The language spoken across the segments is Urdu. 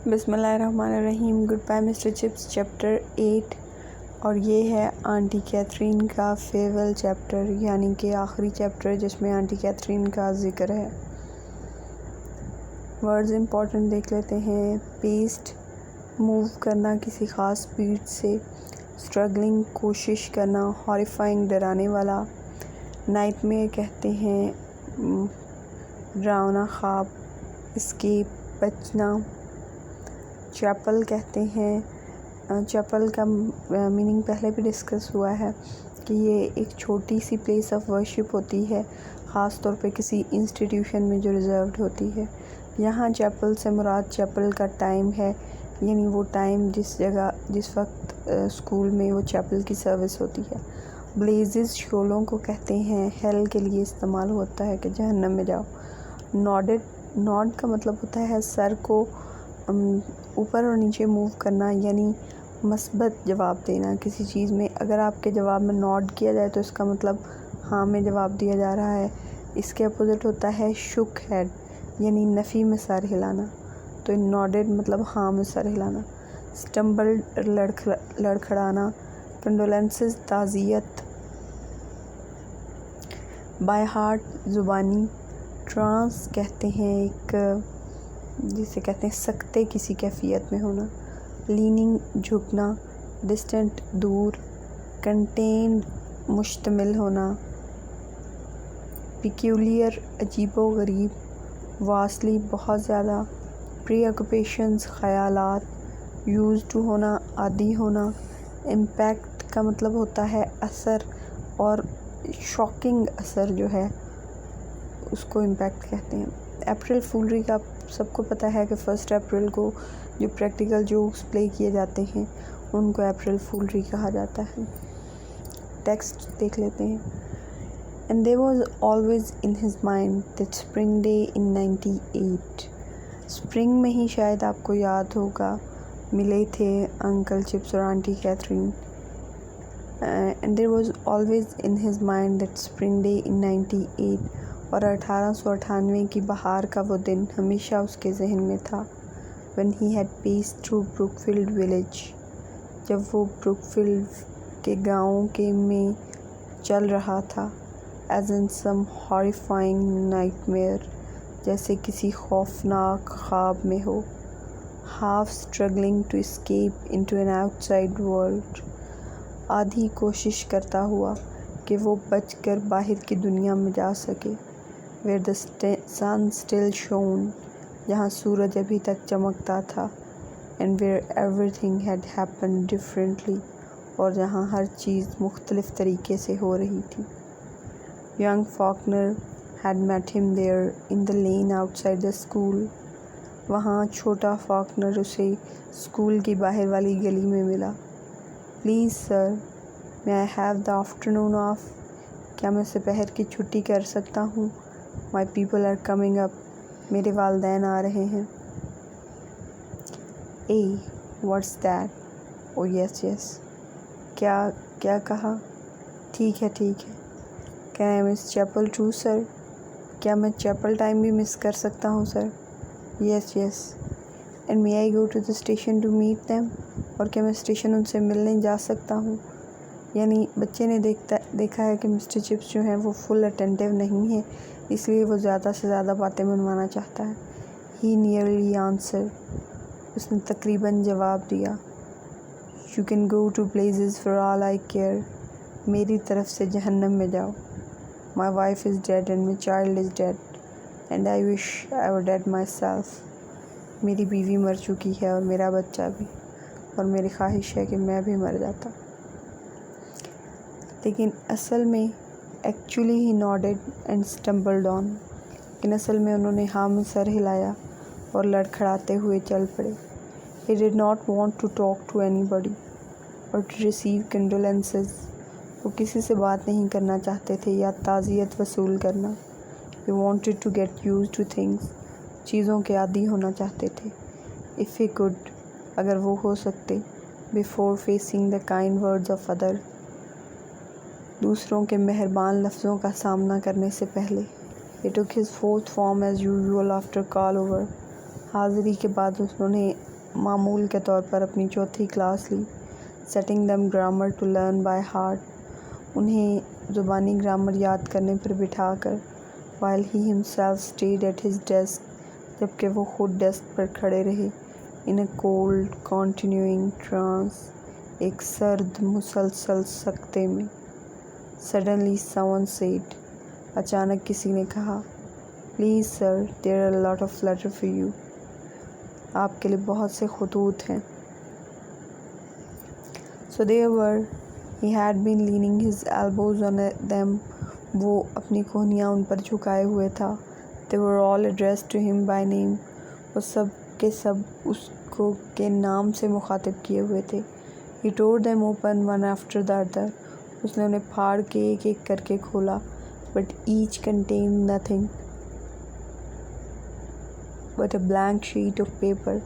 بسم اللہ الرحمن الرحیم. Good bye mister Chips chapter 8 اور یہ ہے آنٹی کیتھرین کا فیئرویل چیپٹر، یعنی کہ آخری چیپٹر جس میں آنٹی کیتھرین کا ذکر ہے. ورڈز امپورٹنٹ دیکھ لیتے ہیں. پیسٹ موو کرنا کسی خاص سپیڈ سے، اسٹرگلنگ کوشش کرنا، ہاریفائنگ ڈرانے والا، نائٹ میئر کہتے ہیں ڈراؤنا خواب، اسکیپ بچنا، چیپل کہتے ہیں. چیپل کا میننگ پہلے بھی ڈسکس ہوا ہے کہ یہ ایک چھوٹی سی پلیس آف ورشپ ہوتی ہے، خاص طور پہ کسی انسٹیٹیوشن میں جو ریزروڈ ہوتی ہے. یہاں چیپل سے مراد چیپل کا ٹائم ہے، یعنی وہ ٹائم جس وقت اسکول میں وہ چیپل کی سروس ہوتی ہے. بلیزز شعلوں کو کہتے ہیں، ہیل کے لیے استعمال ہوتا ہے کہ جہنم میں جاؤ. نوڈ کا مطلب ہوتا ہے سر کو اوپر اور نیچے موو کرنا، یعنی مثبت جواب دینا کسی چیز میں. اگر آپ کے جواب میں نوڈ کیا جائے تو اس کا مطلب ہاں میں جواب دیا جا رہا ہے. اس کے اپوزٹ ہوتا ہے شک ہیڈ، یعنی نفی میں سر ہلانا. تو نوڈڈ مطلب ہاں میں سر ہلانا. سٹمبلڈ لڑکھڑانا. کنڈولنسز تعزیت. بائی ہارٹ زبانی. ٹرانس کہتے ہیں ایک جسے کہتے ہیں سکتے کسی کیفیت میں ہونا. لیننگ جھکنا. ڈسٹنٹ دور. کنٹینڈ مشتمل ہونا. پیکیولیئر عجیب و غریب. واسٹلی بہت زیادہ. پری آکوپیشنز خیالات. یوز ٹو ہونا عادی ہونا. امپیکٹ کا مطلب ہوتا ہے اثر، اور شاکنگ اثر جو ہے اس کو امپیکٹ کہتے ہیں. اپریل فولری کا سب کو پتہ ہے کہ 1 اپریل کو جو پریکٹیکل جوکس پلے کیے جاتے ہیں ان کو اپریل فولری کہا جاتا ہے. ٹیکسٹ دیکھ لیتے ہیں. And there was always in his mind that spring day in 98. Spring میں ہی شاید آپ کو یاد ہوگا ملے تھے انکل چپس اور aunty Katherine. And there was always in his mind that spring day in 98. اور 1898 کی بہار کا وہ دن ہمیشہ اس کے ذہن میں تھا. When he had passed through Brookfield village. جب وہ بروکفیلڈ کے گاؤں میں چل رہا تھا. As in some horrifying nightmare. جیسے کسی خوفناک خواب میں ہو. Half struggling to escape into an outside world. آدھی کوشش کرتا ہوا کہ وہ بچ کر باہر کی دنیا میں جا سکے. Where the sun still shone. جہاں سورج ابھی تک چمکتا تھا. And where everything had happened differently. اور جہاں ہر چیز مختلف طریقے سے ہو رہی تھی. Young Faulkner had met him there in the lane outside the school. وہاں چھوٹا فاکنر اسے اسکول کی باہر والی گلی میں ملا. Please sir, may I have the afternoon off? کیا میں دوپہر کی چھٹی کر سکتا ہوں؟ My people are coming up. میرے والدین آ رہے ہیں. What's that? Oh yes. کیا کہا؟ ٹھیک ہے. Can I miss chapel too sir? کیا میں چیپل ٹائم بھی مس کر سکتا ہوں سر؟ Yes. And may I go to the station to meet them? اور کیا میں اسٹیشن ان سے ملنے جا سکتا ہوں؟ یعنی بچے نے دیکھا ہے کہ مسٹر چپس جو ہیں وہ فل اٹینٹیو نہیں ہیں، اس لیے وہ زیادہ سے زیادہ باتیں منوانا چاہتا ہے. He nearly answered. اس نے تقریباً جواب دیا. You can go to blazes for all I care. میری طرف سے جہنم میں جاؤ. My wife is dead and my child is dead. And I wish I were dead myself. میری بیوی مر چکی ہے اور میرا بچہ بھی، اور میری خواہش ہے کہ میں بھی مر جاتا. لیکن اصل میں actually he nodded and stumbled on. لیکن اصل میں انہوں نے ہاں میں سر ہلایا اور لڑکھڑاتے ہوئے چل پڑے. He did not want to talk to anybody or to receive condolences. وہ کسی سے بات نہیں کرنا چاہتے تھے یا تعزیت وصول کرنا. He wanted to get used to things. چیزوں کے عادی ہونا چاہتے تھے. If he could, اگر وہ ہو سکتے. Before facing the kind words of others. دوسروں کے مہربان لفظوں کا سامنا کرنے سے پہلے. He took his fourth form as usual after call over. حاضری کے بعد انہوں نے معمول کے طور پر اپنی چوتھی کلاس لی. Setting them grammar to learn by heart. انہیں زبانی گرامر یاد کرنے پر بٹھا کر. while he himself stayed at his desk. جبکہ وہ خود ڈیسک پر کھڑے رہے. in a cold continuing trance. ایک سرد مسلسل سکتے میں. suddenly someone said. اچانک کسی نے کہا. please sir, there are a lot of letters for you. آپ کے لیے بہت سے خطوط ہیں. so they were. he had been leaning his elbows on them. وہ اپنی کوہنیاں ان پر جھکائے ہوئے تھا. they were all addressed to him by name. وہ سب کے سب اس کو کے نام سے مخاطب کیے ہوئے تھے. he tore them open one after the other. اس نے انہیں پھاڑ کے ایک ایک کر کے کھولا. but each contained nothing but a blank sheet of paper.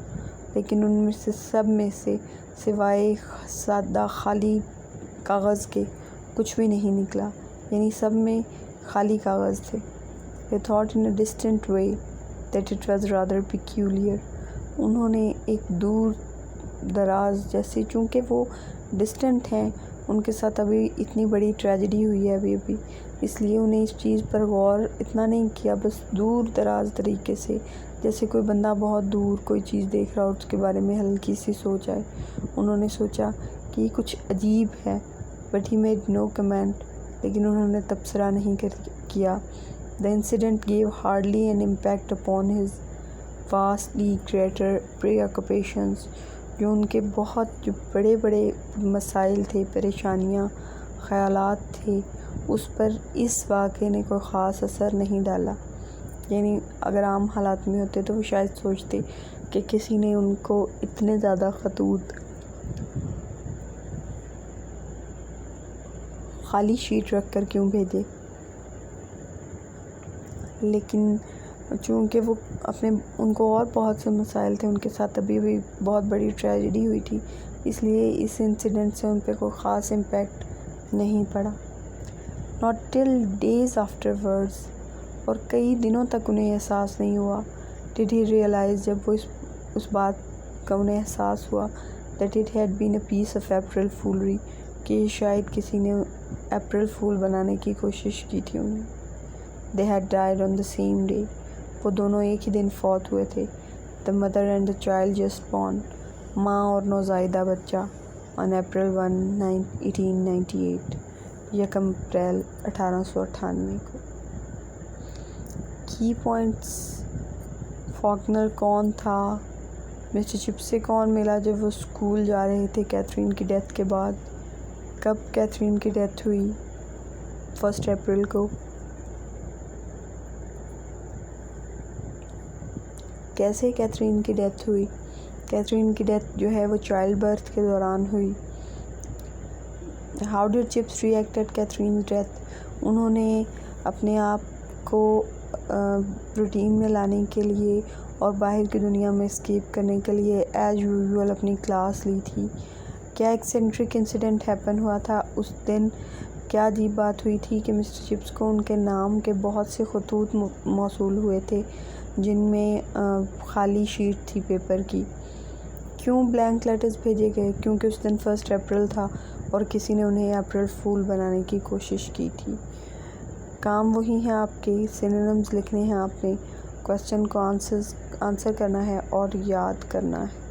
لیکن ان میں سے سب میں سے سوائے سادہ خالی کاغذ کے کچھ بھی نہیں نکلا. یعنی سب میں خالی کاغذ تھے. they thought in a distant way that it was rather peculiar. انہوں نے ایک دور دراز جیسے چونکہ وہ ڈسٹنٹ ہیں ان کے ساتھ ابھی اتنی بڑی ٹریجڈی ہوئی ہے ابھی اس لیے انہیں اس چیز پر غور اتنا نہیں کیا. بس دور دراز طریقے سے جیسے کوئی بندہ بہت دور کوئی چیز دیکھ رہا اور اس کے بارے میں ہلکی سی سوچ آئے. انہوں نے سوچا کہ یہ کچھ عجیب ہے. But he made no comment. لیکن انہوں نے تبصرہ نہیں کیا. The incident gave hardly an impact upon his vastly greater preoccupations. جو ان کے جو بڑے بڑے مسائل تھے پریشانیاں خیالات تھے اس پر اس واقعے نے کوئی خاص اثر نہیں ڈالا. یعنی اگر عام حالات میں ہوتے تو وہ شاید سوچتے کہ کسی نے ان کو اتنے زیادہ خطوط خالی شیٹ رکھ کر کیوں بھیجے. لیکن چونکہ وہ ان کو اور بہت سے مسائل تھے ان کے ساتھ ابھی بھی بہت بڑی ٹریجڈی ہوئی تھی اس لیے اس انسیڈنٹ سے ان پہ کوئی خاص امپیکٹ نہیں پڑا. not till days afterwards. اور کئی دنوں تک انہیں احساس نہیں ہوا. did he realize. جب وہ اس بات کا انہیں احساس ہوا that it had been a piece of April foolery. کہ شاید کسی نے اپریل فول بنانے کی کوشش کی تھی انہیں. they had died on the same day. وہ دونوں ایک ہی دن فوت ہوئے تھے. the mother and the child just born. ماں اور نوزائیدہ بچہ. on April 1, 1898. 1 اپریل 1898 کو. کی پوائنٹس. فاکنر کون تھا. مسٹر چپس سے کون ملا جب وہ اسکول جا رہے تھے کیتھرین کی ڈیتھ کے بعد. کب کیتھرین کی ڈیتھ ہوئی. 1 اپریل کو. کیسے کیتھرین کی ڈیتھ ہوئی. کیتھرین کی ڈیتھ جو ہے وہ چائلڈ برتھ کے دوران ہوئی. How did Chips react at Katherine death. انہوں نے اپنے آپ کو روٹین میں لانے کے لیے اور باہر کی دنیا میں اسکیپ کرنے کے لیے ایز یوزول اپنی کلاس لی تھی. کیا ایکسینٹرک انسیڈنٹ ہیپن ہوا تھا اس دن. کیا عجیب بات ہوئی تھی کہ مسٹر چپس کو ان کے نام کے بہت سے خطوط موصول ہوئے تھے جن میں خالی شیٹ تھی پیپر کی. کیوں بلینک لیٹرز بھیجے گئے. کیونکہ اس دن 1 اپریل تھا اور کسی نے انہیں اپریل فول بنانے کی کوشش کی تھی. کام وہی ہیں آپ کے. سینونیمز لکھنے ہیں آپ نے. کویسچن کو آنسر کرنا ہے اور یاد کرنا ہے.